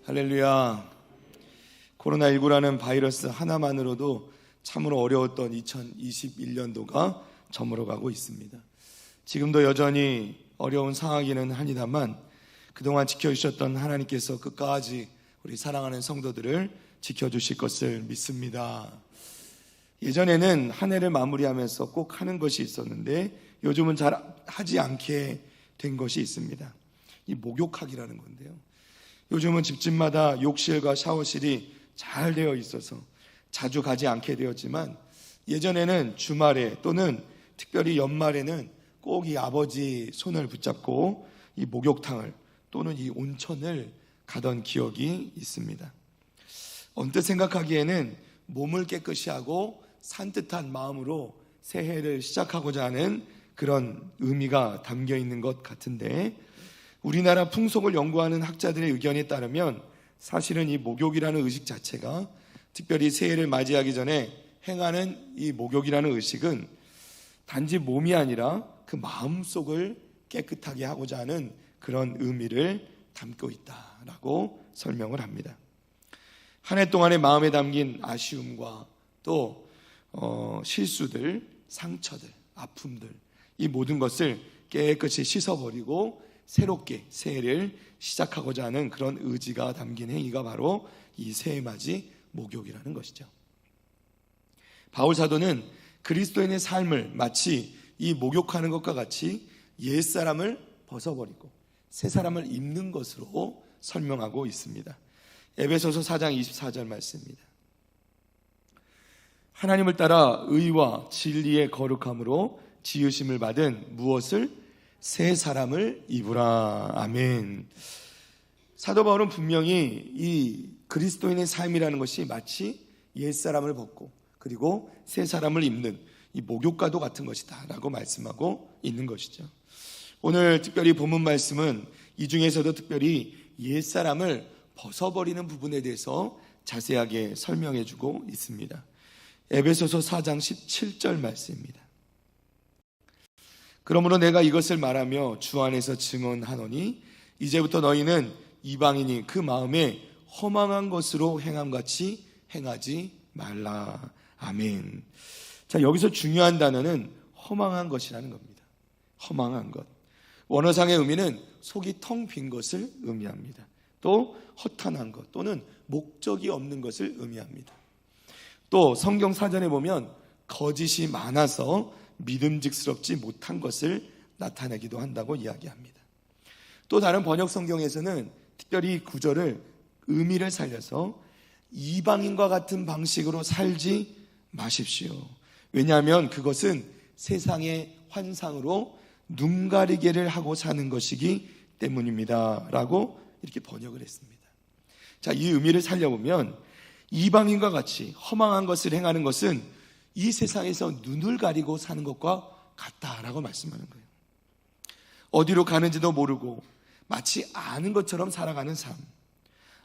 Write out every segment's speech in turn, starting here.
할렐루야. 코로나19라는 바이러스 하나만으로도 참으로 어려웠던 2021년도가 저물어가고 있습니다. 지금도 여전히 어려운 상황이기는 합니다만 그동안 지켜주셨던 하나님께서 끝까지 우리 사랑하는 성도들을 지켜주실 것을 믿습니다. 예전에는 한 해를 마무리하면서 꼭 하는 것이 있었는데 요즘은 잘 하지 않게 된 것이 있습니다. 이 목욕하기라는 건데요. 요즘은 집집마다 욕실과 샤워실이 잘 되어 있어서 자주 가지 않게 되었지만 예전에는 주말에 또는 특별히 연말에는 꼭 이 아버지 손을 붙잡고 이 목욕탕을 또는 이 온천을 가던 기억이 있습니다. 언뜻 생각하기에는 몸을 깨끗이 하고 산뜻한 마음으로 새해를 시작하고자 하는 그런 의미가 담겨 있는 것 같은데 우리나라 풍속을 연구하는 학자들의 의견에 따르면 사실은 이 목욕이라는 의식 자체가 특별히 새해를 맞이하기 전에 행하는 이 목욕이라는 의식은 단지 몸이 아니라 그 마음속을 깨끗하게 하고자 하는 그런 의미를 담고 있다라고 설명을 합니다. 한 해 동안의 마음에 담긴 아쉬움과 또 실수들, 상처들, 아픔들 이 모든 것을 깨끗이 씻어버리고 새롭게 새해를 시작하고자 하는 그런 의지가 담긴 행위가 바로 이 새해맞이 목욕이라는 것이죠. 바울 사도는 그리스도인의 삶을 마치 이 목욕하는 것과 같이 옛사람을 벗어버리고 새 사람을 입는 것으로 설명하고 있습니다. 에베소서 4장 24절 말씀입니다. 하나님을 따라 의와 진리의 거룩함으로 지으심을 받은 무엇을? 새 사람을 입으라. 아멘. 사도 바울은 분명히 이 그리스도인의 삶이라는 것이 마치 옛사람을 벗고 그리고 새 사람을 입는 이 목욕과도 같은 것이다 라고 말씀하고 있는 것이죠. 오늘 특별히 본문 말씀은 이 중에서도 특별히 옛사람을 벗어버리는 부분에 대해서 자세하게 설명해 주고 있습니다. 에베소서 4장 17절 말씀입니다. 그러므로 내가 이것을 말하며 주 안에서 증언하노니 이제부터 너희는 이방인이 그 마음에 허망한 것으로 행함같이 행하지 말라. 아멘. 자, 여기서 중요한 단어는 허망한 것이라는 겁니다. 허망한 것. 원어상의 의미는 속이 텅 빈 것을 의미합니다. 또 허탄한 것 또는 목적이 없는 것을 의미합니다. 또 성경 사전에 보면 거짓이 많아서 믿음직스럽지 못한 것을 나타내기도 한다고 이야기합니다. 또 다른 번역 성경에서는 특별히 이 구절을 의미를 살려서 이방인과 같은 방식으로 살지 마십시오. 왜냐하면 그것은 세상의 환상으로 눈 가리개를 하고 사는 것이기 때문입니다 라고 이렇게 번역을 했습니다. 자, 이 의미를 살려보면 이방인과 같이 허망한 것을 행하는 것은 이 세상에서 눈을 가리고 사는 것과 같다라고 말씀하는 거예요. 어디로 가는지도 모르고 마치 아는 것처럼 살아가는 삶,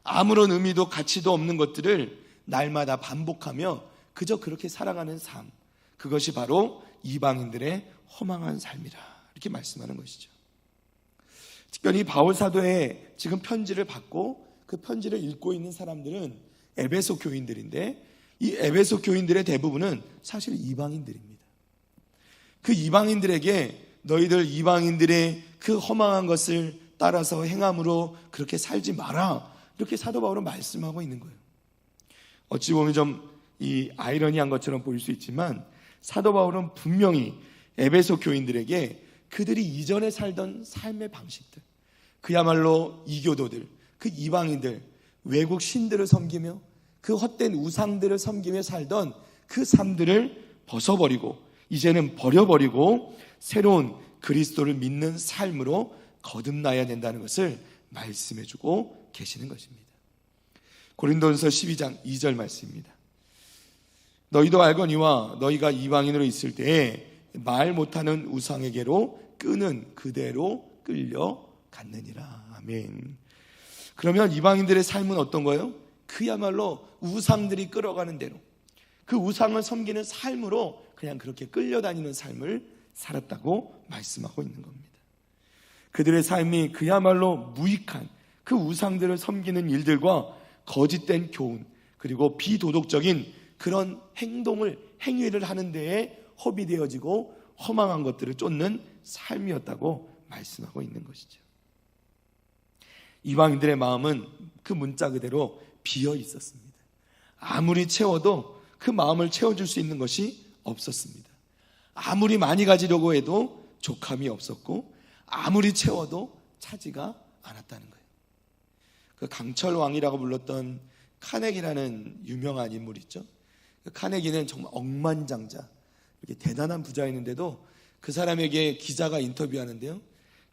아무런 의미도 가치도 없는 것들을 날마다 반복하며 그저 그렇게 살아가는 삶, 그것이 바로 이방인들의 허망한 삶이라 이렇게 말씀하는 것이죠. 특별히 바울 사도의 지금 편지를 받고 그 편지를 읽고 있는 사람들은 에베소 교인들인데 이 에베소 교인들의 대부분은 사실 이방인들입니다. 그 이방인들에게 너희들 이방인들의 그 허망한 것을 따라서 행함으로 그렇게 살지 마라 이렇게 사도 바울은 말씀하고 있는 거예요. 어찌 보면 좀 이 아이러니한 것처럼 보일 수 있지만 사도 바울은 분명히 에베소 교인들에게 그들이 이전에 살던 삶의 방식들, 그야말로 이교도들, 그 이방인들, 외국 신들을 섬기며 그 헛된 우상들을 섬기며 살던 그 삶들을 벗어버리고 이제는 버려버리고 새로운 그리스도를 믿는 삶으로 거듭나야 된다는 것을 말씀해주고 계시는 것입니다. 고린도전서 12장 2절 말씀입니다. 너희도 알거니와 너희가 이방인으로 있을 때에 말 못하는 우상에게로 끄는 그대로 끌려갔느니라. 아멘. 그러면 이방인들의 삶은 어떤 거예요? 그야말로 우상들이 끌어가는 대로 그 우상을 섬기는 삶으로 그냥 그렇게 끌려다니는 삶을 살았다고 말씀하고 있는 겁니다. 그들의 삶이 그야말로 무익한 그 우상들을 섬기는 일들과 거짓된 교훈, 그리고 비도덕적인 그런 행위를 하는 데에 허비되어지고 허망한 것들을 쫓는 삶이었다고 말씀하고 있는 것이죠. 이방인들의 마음은 그 문자 그대로 비어 있었습니다. 아무리 채워도 그 마음을 채워줄 수 있는 것이 없었습니다. 아무리 많이 가지려고 해도 족함이 없었고, 아무리 채워도 차지가 않았다는 거예요. 그 강철왕이라고 불렀던 카네기라는 유명한 인물 있죠. 그 카네기는 정말 억만장자, 이렇게 대단한 부자였는데도 그 사람에게 기자가 인터뷰하는데요,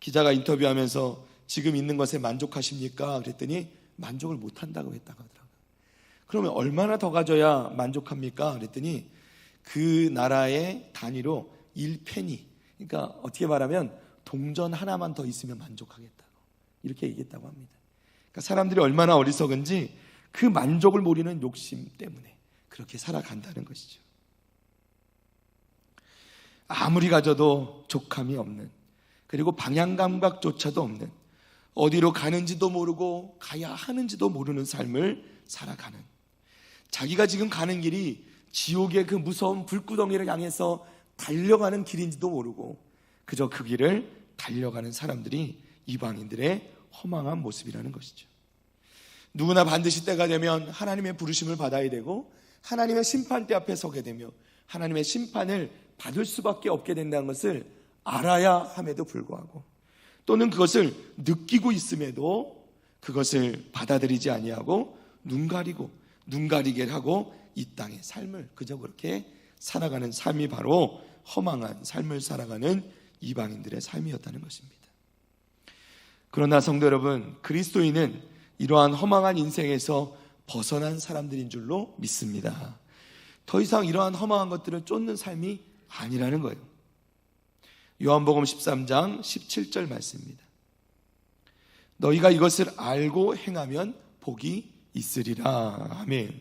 기자가 인터뷰하면서 지금 있는 것에 만족하십니까? 그랬더니 만족을 못한다고 했다고 하더라고요. 그러면 얼마나 더 가져야 만족합니까? 그랬더니 그 나라의 단위로 1페니, 그러니까 어떻게 말하면 동전 하나만 더 있으면 만족하겠다고, 이렇게 얘기했다고 합니다. 그러니까 사람들이 얼마나 어리석은지 그 만족을 모르는 욕심 때문에 그렇게 살아간다는 것이죠. 아무리 가져도 족함이 없는, 그리고 방향감각조차도 없는, 어디로 가는지도 모르고 가야 하는지도 모르는 삶을 살아가는, 자기가 지금 가는 길이 지옥의 그 무서운 불구덩이를 향해서 달려가는 길인지도 모르고 그저 그 길을 달려가는 사람들이 이방인들의 허망한 모습이라는 것이죠. 누구나 반드시 때가 되면 하나님의 부르심을 받아야 되고, 하나님의 심판대 앞에 서게 되며 하나님의 심판을 받을 수밖에 없게 된다는 것을 알아야 함에도 불구하고, 또는 그것을 느끼고 있음에도 그것을 받아들이지 아니하고 눈 가리게 하고 이 땅의 삶을 그저 그렇게 살아가는 삶이 바로 허망한 삶을 살아가는 이방인들의 삶이었다는 것입니다. 그러나 성도 여러분, 그리스도인은 이러한 허망한 인생에서 벗어난 사람들인 줄로 믿습니다. 더 이상 이러한 허망한 것들을 쫓는 삶이 아니라는 거예요. 요한복음 13장 17절 말씀입니다. 너희가 이것을 알고 행하면 복이 있으리라. 아멘.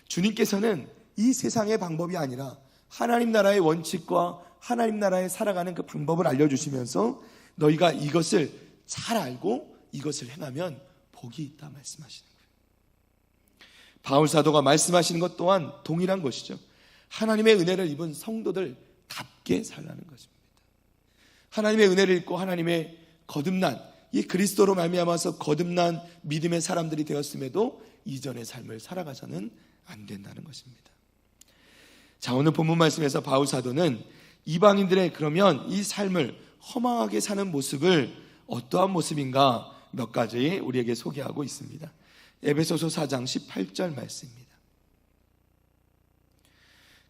주님께서는 이 세상의 방법이 아니라 하나님 나라의 원칙과 하나님 나라에 살아가는 그 방법을 알려주시면서 너희가 이것을 잘 알고 이것을 행하면 복이 있다 말씀하시는 거예요. 바울 사도가 말씀하시는 것 또한 동일한 것이죠. 하나님의 은혜를 입은 성도들답게 살라는 것입니다. 하나님의 은혜를 입고 하나님의 거듭난, 이 그리스도로 말미암아서 거듭난 믿음의 사람들이 되었음에도 이전의 삶을 살아가서는 안 된다는 것입니다. 자, 오늘 본문 말씀에서 바울 사도는 이방인들의 그러면 이 삶을 허망하게 사는 모습을 어떠한 모습인가 몇 가지 우리에게 소개하고 있습니다. 에베소서 4장 18절 말씀입니다.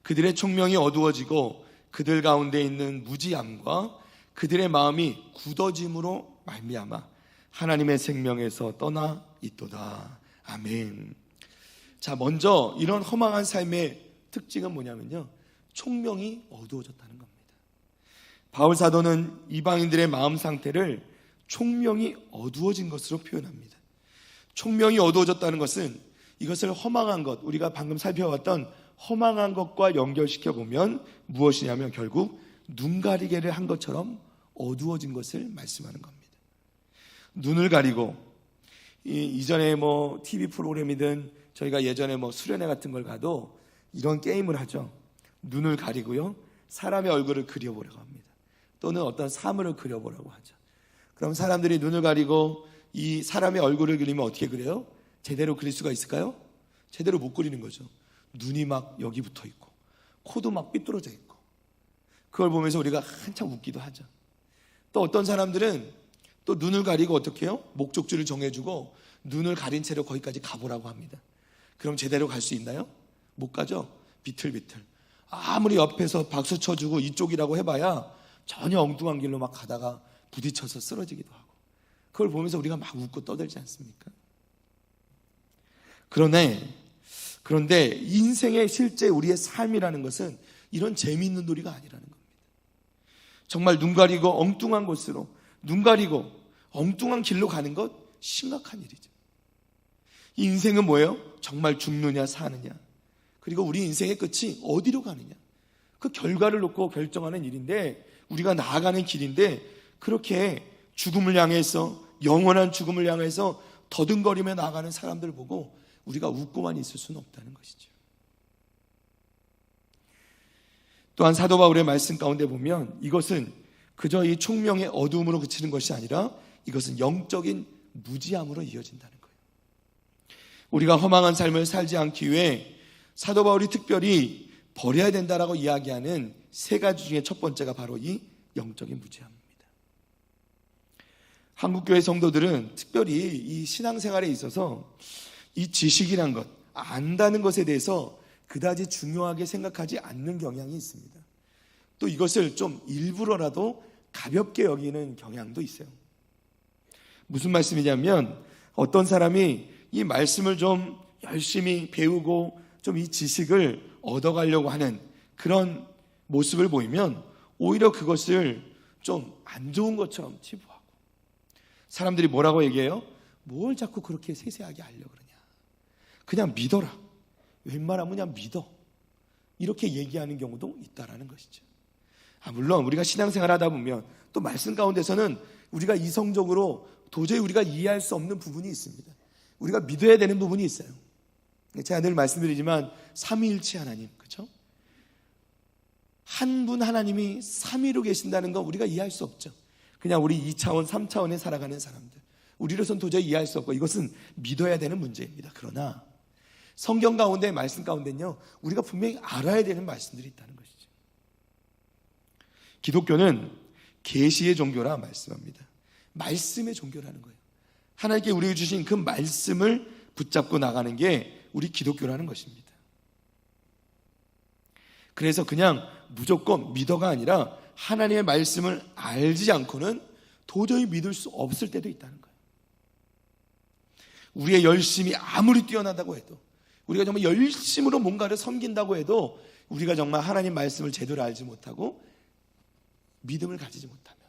그들의 총명이 어두워지고 그들 가운데 있는 무지함과 그들의 마음이 굳어짐으로 말미암아 하나님의 생명에서 떠나 있도다. 아멘. 자, 먼저 이런 허망한 삶의 특징은 뭐냐면요, 총명이 어두워졌다는 겁니다. 바울 사도는 이방인들의 마음 상태를 총명이 어두워진 것으로 표현합니다. 총명이 어두워졌다는 것은 이것을 허망한 것, 우리가 방금 살펴봤던 허망한 것과 연결시켜 보면 무엇이냐면 결국 눈 가리개를 한 것처럼 어두워진 것을 말씀하는 겁니다. 눈을 가리고, 이전에 TV 프로그램이든 저희가 예전에 수련회 같은 걸 가도 이런 게임을 하죠. 눈을 가리고요, 사람의 얼굴을 그려보려고 합니다. 또는 어떤 사물을 그려보라고 하죠. 그럼 사람들이 눈을 가리고 이 사람의 얼굴을 그리면 어떻게 그려요? 제대로 그릴 수가 있을까요? 제대로 못 그리는 거죠. 눈이 막 여기 붙어 있고 코도 막 삐뚤어져 있고, 그걸 보면서 우리가 한참 웃기도 하죠. 또 어떤 사람들은 또 눈을 가리고 어떻게 해요? 목적지를 정해주고 눈을 가린 채로 거기까지 가보라고 합니다. 그럼 제대로 갈 수 있나요? 못 가죠. 비틀비틀. 아무리 옆에서 박수 쳐주고 이쪽이라고 해봐야 전혀 엉뚱한 길로 막 가다가 부딪혀서 쓰러지기도 하고, 그걸 보면서 우리가 막 웃고 떠들지 않습니까? 그런데 인생의 실제 우리의 삶이라는 것은 이런 재미있는 놀이가 아니라는 겁니다. 정말 눈 가리고 엉뚱한 곳으로, 눈 가리고 엉뚱한 길로 가는 것 심각한 일이죠. 이 인생은 뭐예요? 정말 죽느냐 사느냐, 그리고 우리 인생의 끝이 어디로 가느냐, 그 결과를 놓고 결정하는 일인데, 우리가 나아가는 길인데, 그렇게 죽음을 향해서, 영원한 죽음을 향해서 더듬거리며 나가는 사람들 보고 우리가 웃고만 있을 수는 없다는 것이죠. 또한 사도 바울의 말씀 가운데 보면 이것은 그저 이 총명의 어두움으로 그치는 것이 아니라 이것은 영적인 무지함으로 이어진다는 거예요. 우리가 허망한 삶을 살지 않기 위해 사도 바울이 특별히 버려야 된다라고 이야기하는 세 가지 중에 첫 번째가 바로 이 영적인 무지함입니다. 한국교회 성도들은 특별히 이 신앙생활에 있어서 이 지식이란 것, 안다는 것에 대해서 그다지 중요하게 생각하지 않는 경향이 있습니다. 또 이것을 좀 일부러라도 가볍게 여기는 경향도 있어요. 무슨 말씀이냐면 어떤 사람이 이 말씀을 좀 열심히 배우고 좀 이 지식을 얻어가려고 하는 그런 모습을 보이면 오히려 그것을 좀 안 좋은 것처럼 치부하고, 사람들이 뭐라고 얘기해요? 뭘 자꾸 그렇게 세세하게 하려고 그러냐, 그냥 믿어라, 웬만하면 그냥 믿어, 이렇게 얘기하는 경우도 있다라는 것이죠. 물론 우리가 신앙생활 하다 보면 또 말씀 가운데서는 우리가 이성적으로 도저히 우리가 이해할 수 없는 부분이 있습니다. 우리가 믿어야 되는 부분이 있어요. 제가 늘 말씀드리지만 삼위일체 하나님, 그렇죠? 한 분 하나님이 삼위로 계신다는 건 우리가 이해할 수 없죠. 그냥 우리 2차원, 3차원에 살아가는 사람들, 우리로선 도저히 이해할 수 없고 이것은 믿어야 되는 문제입니다. 그러나 성경 가운데, 말씀 가운데는요, 우리가 분명히 알아야 되는 말씀들이 있다는 것이죠. 기독교는 계시의 종교라 말씀합니다. 말씀의 종교라는 거예요. 하나님께 우리에게 주신 그 말씀을 붙잡고 나가는 게 우리 기독교라는 것입니다. 그래서 그냥 무조건 믿어가 아니라 하나님의 말씀을 알지 않고는 도저히 믿을 수 없을 때도 있다는 거예요. 우리의 열심이 아무리 뛰어나다고 해도, 우리가 정말 열심으로 뭔가를 섬긴다고 해도 우리가 정말 하나님 말씀을 제대로 알지 못하고 믿음을 가지지 못하면,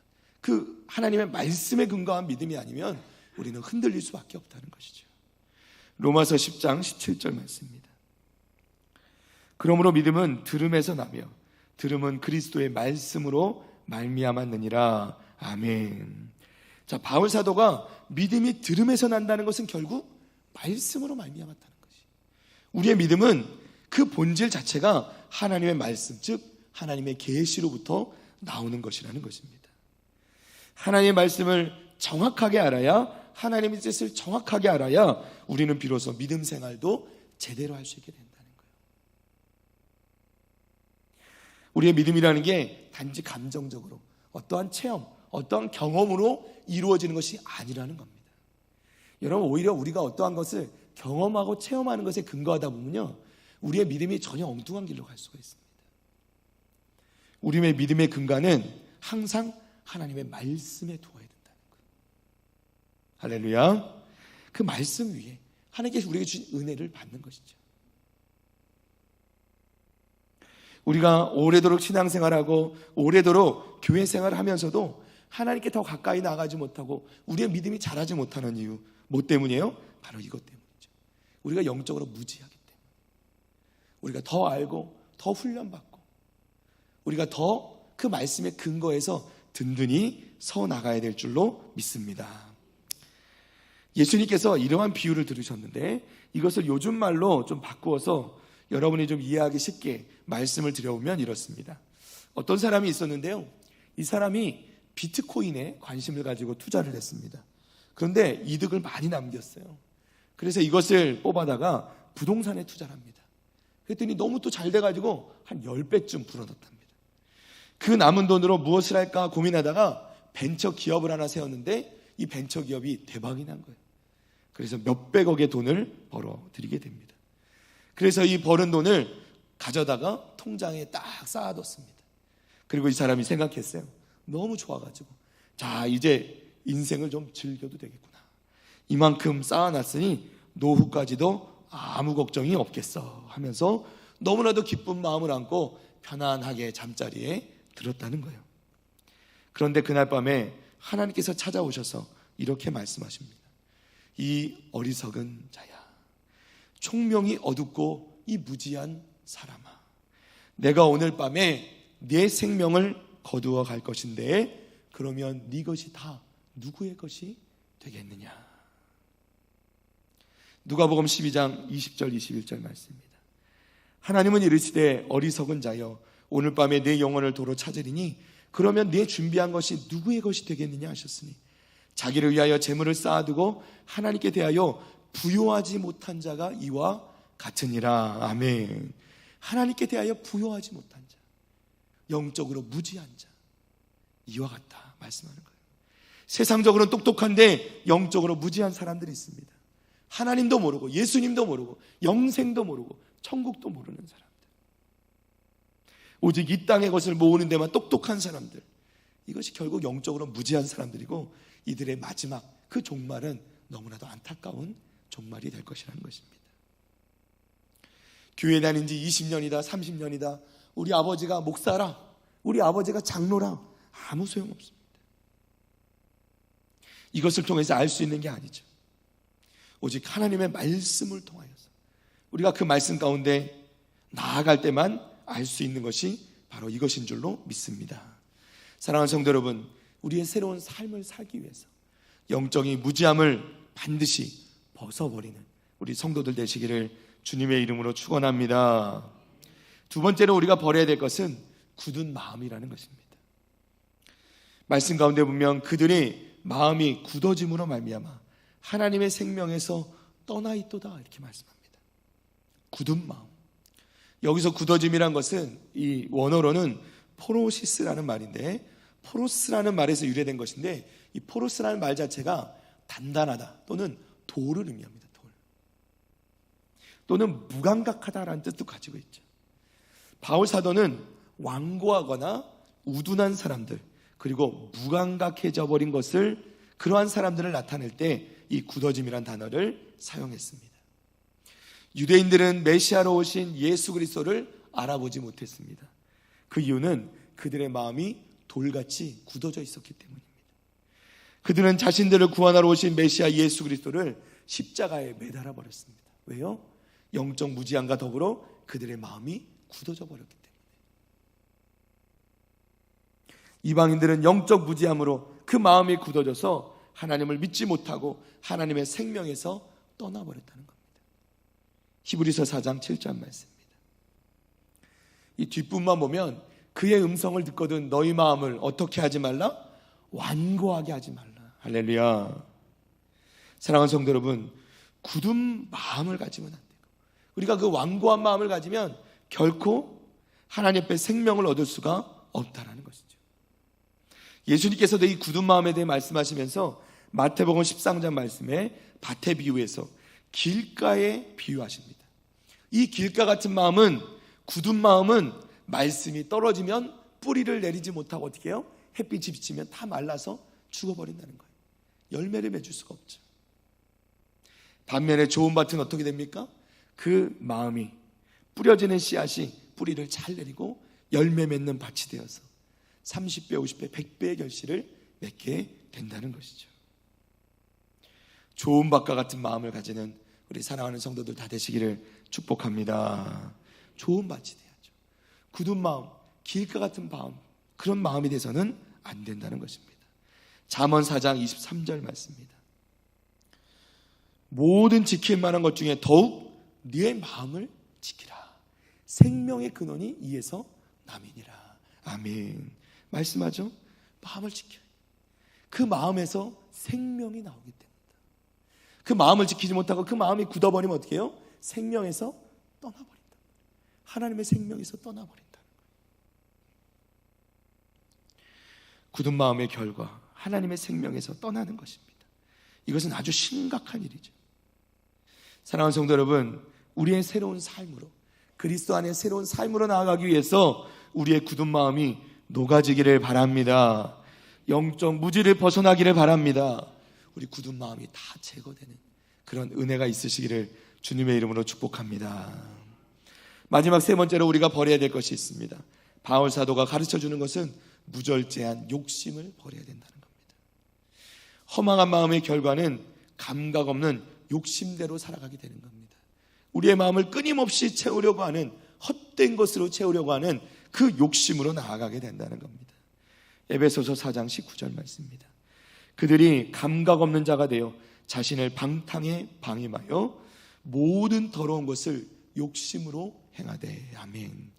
그 하나님의 말씀에 근거한 믿음이 아니면 우리는 흔들릴 수밖에 없다는 것이죠. 로마서 10장 17절 말씀입니다. 그러므로 믿음은 들음에서 나며 들음은 그리스도의 말씀으로 말미암았느니라. 아멘. 자, 바울 사도가 믿음이 들음에서 난다는 것은 결국 말씀으로 말미암았다는 것이, 우리의 믿음은 그 본질 자체가 하나님의 말씀, 즉 하나님의 계시로부터 나오는 것이라는 것입니다. 하나님의 말씀을 정확하게 알아야, 하나님의 뜻을 정확하게 알아야 우리는 비로소 믿음 생활도 제대로 할 수 있게 된다는 거예요. 우리의 믿음이라는 게 단지 감정적으로 어떠한 체험, 어떠한 경험으로 이루어지는 것이 아니라는 겁니다. 여러분, 오히려 우리가 어떠한 것을 경험하고 체험하는 것에 근거하다 보면요, 우리의 믿음이 전혀 엉뚱한 길로 갈 수가 있습니다. 우리의 믿음의 근간은 항상 하나님의 말씀에 두어야 된다는 거예요. 할렐루야. 그 말씀 위에 하나님께서 우리에게 주신 은혜를 받는 것이죠. 우리가 오래도록 신앙생활하고 오래도록 교회생활을 하면서도 하나님께 더 가까이 나가지 못하고 우리의 믿음이 자라지 못하는 이유, 뭐 때문이에요? 바로 이것 때문이죠. 우리가 영적으로 무지하기 때문에, 우리가 더 알고 더 훈련받고 우리가 더 그 말씀의 근거에서 든든히 서 나가야 될 줄로 믿습니다. 예수님께서 이러한 비유를 들으셨는데 이것을 요즘 말로 좀 바꾸어서 여러분이 좀 이해하기 쉽게 말씀을 드려보면 이렇습니다. 어떤 사람이 있었는데요, 이 사람이 비트코인에 관심을 가지고 투자를 했습니다. 그런데 이득을 많이 남겼어요. 그래서 이것을 뽑아다가 부동산에 투자를 합니다. 그랬더니 너무 또 잘 돼가지고 한 10배쯤 불어넣답니다. 그 남은 돈으로 무엇을 할까 고민하다가 벤처 기업을 하나 세웠는데 이 벤처 기업이 대박이 난 거예요. 그래서 몇백억의 돈을 벌어들이게 됩니다. 그래서 이 버는 돈을 가져다가 통장에 딱 쌓아뒀습니다. 그리고 이 사람이 생각했어요. 너무 좋아가지고, 자, 이제 인생을 좀 즐겨도 되겠구나. 이만큼 쌓아놨으니 노후까지도 아무 걱정이 없겠어 하면서 너무나도 기쁜 마음을 안고 편안하게 잠자리에 들었다는 거예요. 그런데 그날 밤에 하나님께서 찾아오셔서 이렇게 말씀하십니다. 이 어리석은 자야, 총명이 어둡고 이 무지한 사람아, 내가 오늘 밤에 네 생명을 거두어 갈 것인데 그러면 네 것이 다 누구의 것이 되겠느냐. 누가복음 12장 20절 21절 말씀입니다. 하나님은 이르시되 어리석은 자여 오늘 밤에 내 영혼을 도로 찾으리니 그러면 내 준비한 것이 누구의 것이 되겠느냐 하셨으니 자기를 위하여 재물을 쌓아두고 하나님께 대하여 부요하지 못한 자가 이와 같으니라. 아멘. 하나님께 대하여 부요하지 못한 자, 영적으로 무지한 자, 이와 같다 말씀하는 거예요. 세상적으로는 똑똑한데 영적으로 무지한 사람들이 있습니다. 하나님도 모르고 예수님도 모르고 영생도 모르고 천국도 모르는 사람들, 오직 이 땅의 것을 모으는 데만 똑똑한 사람들, 이것이 결국 영적으로 무지한 사람들이고 이들의 마지막 그 종말은 너무나도 안타까운 종말이 될 것이라는 것입니다. 교회 다닌 지 20년이다 30년이다 우리 아버지가 목사라, 우리 아버지가 장로라, 아무 소용없습니다. 이것을 통해서 알 수 있는 게 아니죠. 오직 하나님의 말씀을 통하여서 우리가 그 말씀 가운데 나아갈 때만 알 수 있는 것이 바로 이것인 줄로 믿습니다. 사랑하는 성도 여러분, 우리의 새로운 삶을 살기 위해서 영적인 무지함을 반드시 벗어버리는 우리 성도들 되시기를 주님의 이름으로 축원합니다. 두 번째로 우리가 버려야 될 것은 굳은 마음이라는 것입니다. 말씀 가운데 보면 그들의 마음이 굳어짐으로 말미암아 하나님의 생명에서 떠나 있도다 이렇게 말씀합니다. 굳은 마음. 여기서 굳어짐이란 것은 이 원어로는 포로시스라는 말인데, 포로스라는 말에서 유래된 것인데, 이 포로스라는 말 자체가 단단하다 또는 돌을 의미합니다. 돌 또는 무감각하다라는 뜻도 가지고 있죠. 바울 사도는 완고하거나 우둔한 사람들, 그리고 무감각해져 버린 것을, 그러한 사람들을 나타낼 때 이 굳어짐이란 단어를 사용했습니다. 유대인들은 메시아로 오신 예수 그리스도를 알아보지 못했습니다. 그 이유는 그들의 마음이 돌같이 굳어져 있었기 때문입니다. 그들은 자신들을 구원하러 오신 메시아 예수 그리스도를 십자가에 매달아 버렸습니다. 왜요? 영적 무지함과 더불어 그들의 마음이 굳어져 버렸기 때문에. 이방인들은 영적 무지함으로 그 마음이 굳어져서 하나님을 믿지 못하고 하나님의 생명에서 떠나버렸다는 겁니다. 히브리서 4장 7절 말씀입니다. 이 뒷부분만 보면 그의 음성을 듣거든 너희 마음을 어떻게 하지 말라? 완고하게 하지 말라. 할렐루야. 사랑하는 성도 여러분, 굳은 마음을 가지면 안 되고, 우리가 그 완고한 마음을 가지면 결코 하나님 앞에 생명을 얻을 수가 없다라는 것이죠. 예수님께서도 이 굳은 마음에 대해 말씀하시면서 마태복음 13장 말씀에 밭의 비유에서 길가에 비유하십니다. 이 길가 같은 마음은, 굳은 마음은 말씀이 떨어지면 뿌리를 내리지 못하고 어떻게 해요? 햇빛이 비치면 다 말라서 죽어버린다는 거예요. 열매를 맺을 수가 없죠. 반면에 좋은 밭은 어떻게 됩니까? 그 마음이, 뿌려지는 씨앗이 뿌리를 잘 내리고 열매 맺는 밭이 되어서 30배, 50배, 100배의 결실을 맺게 된다는 것이죠. 좋은 밭과 같은 마음을 가지는 우리 사랑하는 성도들 다 되시기를 축복합니다. 좋은 밭이 돼야죠. 굳은 마음, 길가 같은 마음, 그런 마음이 돼서는 안 된다는 것입니다. 잠언 4장 23절 말씀입니다. 모든 지킬 만한 것 중에 더욱 네 마음을 지키라. 생명의 근원이 이에서 남이니라. 아멘. 말씀하죠? 마음을 지켜요. 그 마음에서 생명이 나오기 때문이다. 그 마음을 지키지 못하고 그 마음이 굳어버리면 어떻게 해요? 생명에서 떠나버린다. 하나님의 생명에서 떠나버린다. 굳은 마음의 결과, 하나님의 생명에서 떠나는 것입니다. 이것은 아주 심각한 일이죠. 사랑하는 성도 여러분, 우리의 새로운 삶으로, 그리스도 안에 새로운 삶으로 나아가기 위해서 우리의 굳은 마음이 녹아지기를 바랍니다. 영적 무지를 벗어나기를 바랍니다. 우리 굳은 마음이 다 제거되는 그런 은혜가 있으시기를 주님의 이름으로 축복합니다. 마지막 세 번째로 우리가 버려야 될 것이 있습니다. 바울 사도가 가르쳐주는 것은 무절제한 욕심을 버려야 된다는 겁니다. 허망한 마음의 결과는 감각 없는 욕심대로 살아가게 되는 겁니다. 우리의 마음을 끊임없이 채우려고 하는, 헛된 것으로 채우려고 하는 그 욕심으로 나아가게 된다는 겁니다. 에베소서 4장 19절 말씀입니다. 그들이 감각 없는 자가 되어 자신을 방탕에 방임하여 모든 더러운 것을 욕심으로 행하되. 아멘.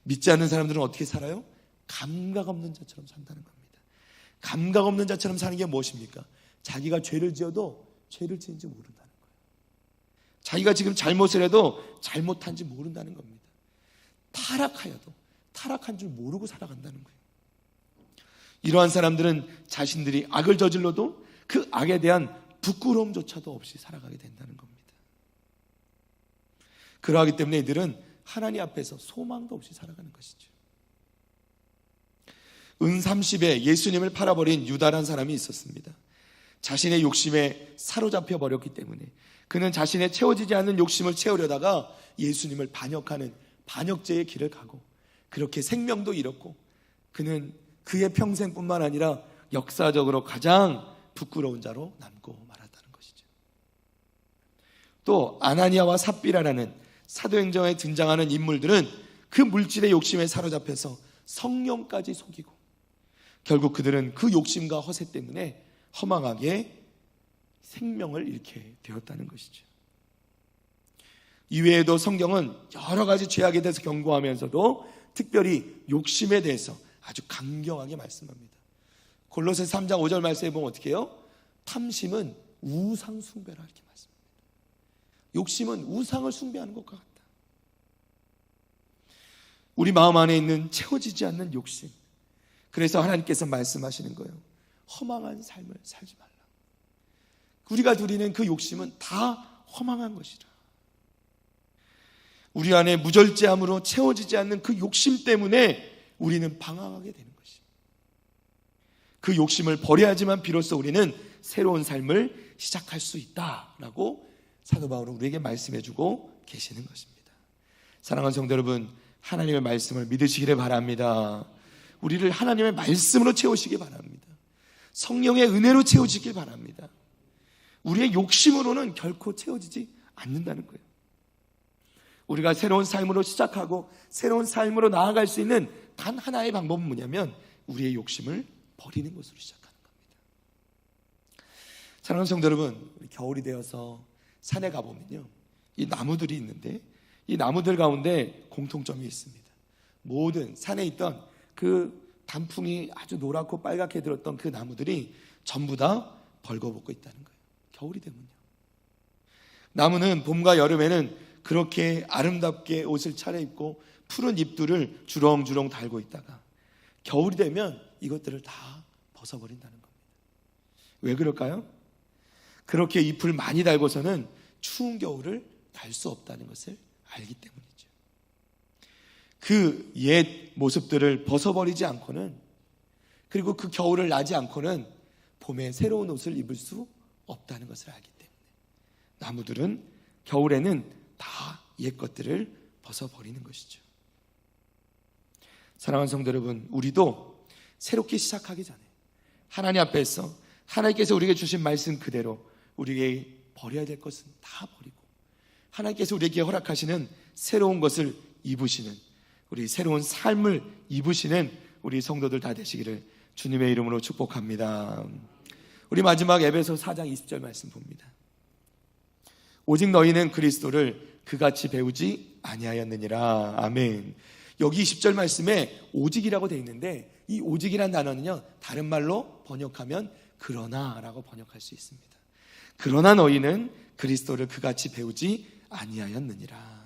믿지 않는 사람들은 어떻게 살아요? 감각 없는 자처럼 산다는 겁니다. 감각 없는 자처럼 사는 게 무엇입니까? 자기가 죄를 지어도 죄를 지은지 모른다는 거예요. 자기가 지금 잘못을 해도 잘못한지 모른다는 겁니다. 타락하여도 타락한 줄 모르고 살아간다는 거예요. 이러한 사람들은 자신들이 악을 저질러도 그 악에 대한 부끄러움조차도 없이 살아가게 된다는 겁니다. 그러하기 때문에 이들은 하나님 앞에서 소망도 없이 살아가는 것이죠. 은 30에 예수님을 팔아버린 유다라는 사람이 있었습니다. 자신의 욕심에 사로잡혀 버렸기 때문에 그는 자신의 채워지지 않는 욕심을 채우려다가 예수님을 반역하는 반역죄의 길을 가고 그렇게 생명도 잃었고 그는 그의 평생뿐만 아니라 역사적으로 가장 부끄러운 자로 남고 말았다는 것이죠. 또 아나니아와 삽비라라는 사도행전에 등장하는 인물들은 그 물질의 욕심에 사로잡혀서 성령까지 속이고 결국 그들은 그 욕심과 허세 때문에 허망하게 생명을 잃게 되었다는 것이죠. 이외에도 성경은 여러 가지 죄악에 대해서 경고하면서도 특별히 욕심에 대해서 아주 강경하게 말씀합니다. 골로새서 3장 5절 말씀에 보면 어떻게 해요? 탐심은 우상 숭배라 이렇게 말씀합니다. 욕심은 우상을 숭배하는 것과 같다. 우리 마음 안에 있는 채워지지 않는 욕심, 그래서 하나님께서 말씀하시는 거예요. 허망한 삶을 살지 말라. 우리가 누리는 그 욕심은 다 허망한 것이라. 우리 안에 무절제함으로 채워지지 않는 그 욕심 때문에 우리는 방황하게 되는 것입니다. 그 욕심을 버려야지만 비로소 우리는 새로운 삶을 시작할 수 있다라고 사도 바울은 우리에게 말씀해주고 계시는 것입니다. 사랑하는 성도 여러분, 하나님의 말씀을 믿으시기를 바랍니다. 우리를 하나님의 말씀으로 채우시기 바랍니다. 성령의 은혜로 채우시길 바랍니다. 우리의 욕심으로는 결코 채워지지 않는다는 거예요. 우리가 새로운 삶으로 시작하고 새로운 삶으로 나아갈 수 있는 단 하나의 방법은 뭐냐면 우리의 욕심을 버리는 것으로 시작하는 겁니다. 사랑하는 성도 여러분, 겨울이 되어서 산에 가보면요, 이 나무들이 있는데 이 나무들 가운데 공통점이 있습니다. 모든 산에 있던 그 단풍이 아주 노랗고 빨갛게 들었던 그 나무들이 전부 다 벌거벗고 있다는 거예요. 겨울이 되면요. 나무는 봄과 여름에는 그렇게 아름답게 옷을 차려입고 푸른 잎들을 주렁주렁 달고 있다가 겨울이 되면 이것들을 다 벗어버린다는 겁니다. 왜 그럴까요? 그렇게 잎을 많이 달고서는 추운 겨울을 날 수 없다는 것을 알기 때문이죠. 그 옛 모습들을 벗어버리지 않고는, 그리고 그 겨울을 나지 않고는 봄에 새로운 옷을 입을 수 없다는 것을 알기 때문에 나무들은 겨울에는 다 옛 것들을 벗어버리는 것이죠. 사랑하는 성도 여러분, 우리도 새롭게 시작하기 전에 하나님 앞에서 하나님께서 우리에게 주신 말씀 그대로 우리에게 버려야 될 것은 다 버리고 하나님께서 우리에게 허락하시는 새로운 것을 입으시는, 우리 새로운 삶을 입으시는 우리 성도들 다 되시기를 주님의 이름으로 축복합니다. 우리 마지막 에베소 4장 20절 말씀 봅니다. 오직 너희는 그리스도를 그같이 배우지 아니하였느니라. 아멘. 여기 10절 말씀에 오직이라고 되어 있는데 이 오직이란 단어는요, 다른 말로 번역하면 그러나라고 번역할 수 있습니다. 그러나 너희는 그리스도를 그같이 배우지 아니하였느니라.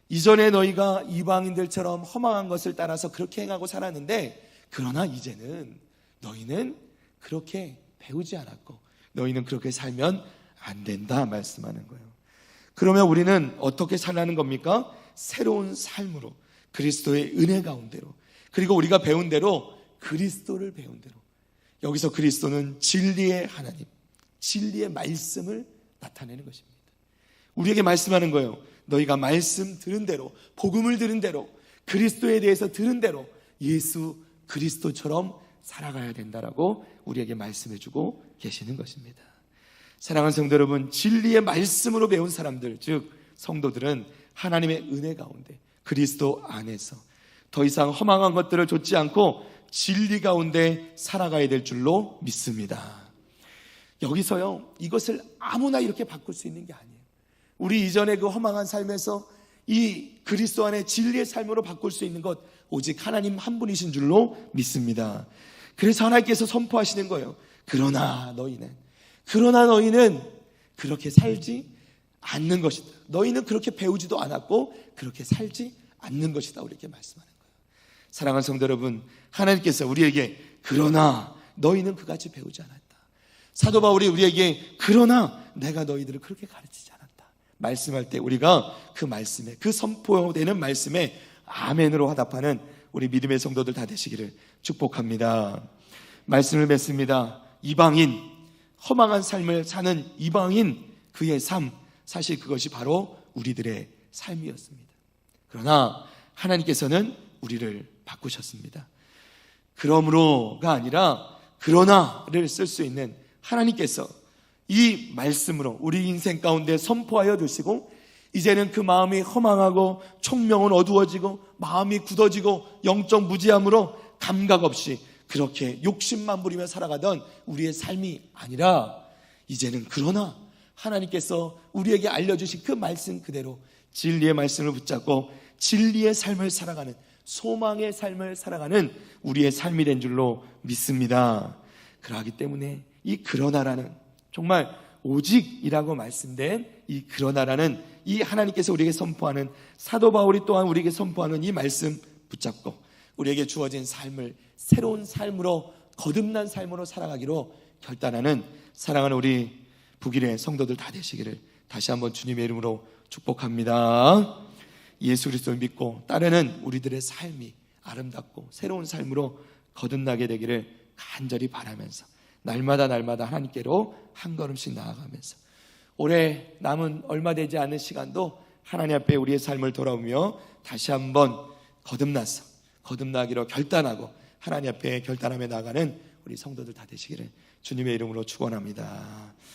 이전에 너희가 이방인들처럼 허망한 것을 따라서 그렇게 행하고 살았는데, 그러나 이제는 너희는 그렇게 배우지 않았고 너희는 그렇게 살면 안 된다 말씀하는 거예요. 그러면 우리는 어떻게 살라는 겁니까? 새로운 삶으로, 그리스도의 은혜 가운데로, 그리고 우리가 배운 대로 그리스도를 배운 대로. 여기서 그리스도는 진리의 하나님, 진리의 말씀을 나타내는 것입니다. 우리에게 말씀하는 거예요. 너희가 말씀 들은 대로, 복음을 들은 대로, 그리스도에 대해서 들은 대로 예수 그리스도처럼 살아가야 된다라고 우리에게 말씀해주고 계시는 것입니다. 사랑하는 성도 여러분, 진리의 말씀으로 배운 사람들, 즉 성도들은 하나님의 은혜 가운데 그리스도 안에서 더 이상 허망한 것들을 좇지 않고 진리 가운데 살아가야 될 줄로 믿습니다. 여기서요, 이것을 아무나 이렇게 바꿀 수 있는 게 아니에요. 우리 이전의 그 허망한 삶에서 이 그리스도 안에 진리의 삶으로 바꿀 수 있는 것 오직 하나님 한 분이신 줄로 믿습니다. 그래서 하나님께서 선포하시는 거예요. 그러나 너희는 그렇게 살지 않는 것이다. 너희는 그렇게 배우지도 않았고 그렇게 살지 않는 것이다. 우리에게 말씀하는 거예요. 사랑하는 성도 여러분, 하나님께서 우리에게 그러나 너희는 그같이 배우지 않았다. 사도 바울이 우리에게 그러나 내가 너희들을 그렇게 가르치지 않았다 말씀할 때 우리가 그 말씀에, 그 선포되는 말씀에 아멘으로 화답하는 우리 믿음의 성도들 다 되시기를 축복합니다. 말씀을 맺습니다. 이방인, 허망한 삶을 사는 이방인, 그의 삶, 사실 그것이 바로 우리들의 삶이었습니다. 그러나 하나님께서는 우리를 바꾸셨습니다. 그러므로가 아니라 그러나를 쓸 수 있는 하나님께서 이 말씀으로 우리 인생 가운데 선포하여 주시고, 이제는 그 마음이 허망하고 총명은 어두워지고 마음이 굳어지고 영적 무지함으로 감각 없이 그렇게 욕심만 부리며 살아가던 우리의 삶이 아니라, 이제는 그러나 하나님께서 우리에게 알려주신 그 말씀 그대로 진리의 말씀을 붙잡고 진리의 삶을 살아가는, 소망의 삶을 살아가는 우리의 삶이 된 줄로 믿습니다. 그러하기 때문에 이 그러나라는, 정말 오직이라고 말씀된 이 그러나라는, 이 하나님께서 우리에게 선포하는, 사도 바울이 또한 우리에게 선포하는 이 말씀 붙잡고 우리에게 주어진 삶을 새로운 삶으로, 거듭난 삶으로 살아가기로 결단하는 사랑하는 우리 북일의 성도들 다 되시기를 다시 한번 주님의 이름으로 축복합니다. 예수 그리스도를 믿고 따르는 우리들의 삶이 아름답고 새로운 삶으로 거듭나게 되기를 간절히 바라면서 날마다 하나님께로 한 걸음씩 나아가면서 올해 남은 얼마 되지 않은 시간도 하나님 앞에 우리의 삶을 돌아오며 다시 한번 거듭나기로 결단하고 하나님 앞에 결단하며 나가는 우리 성도들 다 되시기를 주님의 이름으로 축원합니다.